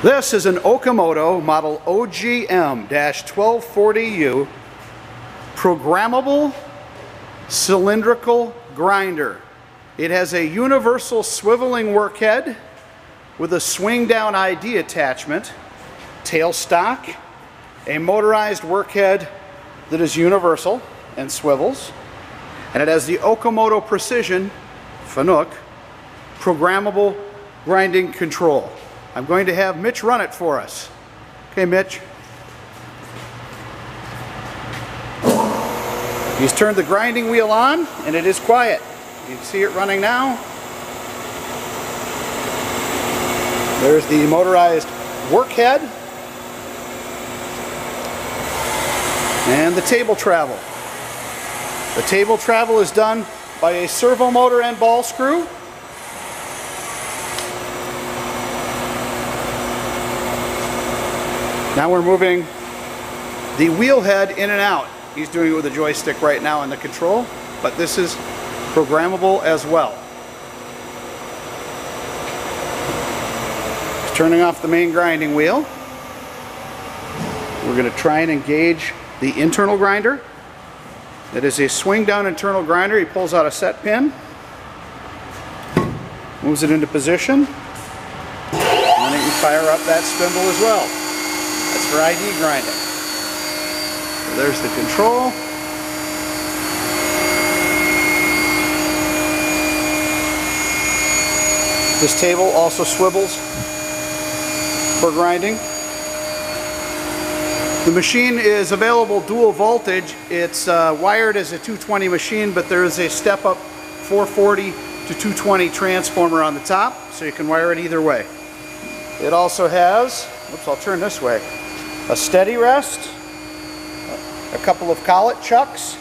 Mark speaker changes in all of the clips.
Speaker 1: This is an Okamoto model OMG-12.40U programmable cylindrical grinder. It has a universal swiveling workhead with a swing down ID attachment, tailstock, a motorized workhead that is universal and swivels, and it has the Okamoto Precision Fanuc programmable grinding control. I'm going to have Mitch run it for us. Okay, Mitch. He's turned the grinding wheel on and it is quiet. You can see it running now. There's the motorized workhead and the table travel. The table travel is done by a servo motor and ball screw. Now we're moving the wheel head in and out. He's doing it with a joystick right now in the control, but this is programmable as well. He's turning off the main grinding wheel. We're going to try and engage the internal grinder. That is a swing down internal grinder. He pulls out a set pin, moves it into position, and then he can fire up that spindle as well. That's for ID grinding. So there's the control. This table also swivels for grinding. The machine is available dual voltage. It's wired as a 220 machine, but there is a step-up 440 to 220 transformer on the top, so you can wire it either way. It also has, oops, I'll turn this way, a steady rest, a couple of collet chucks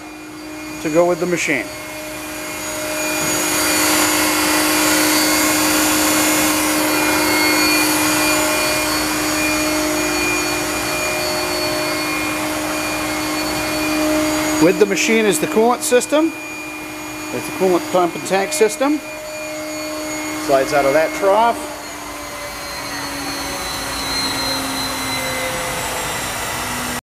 Speaker 1: to go with the machine. With the machine is the coolant system. There's the coolant pump and tank system. Slides out of that trough.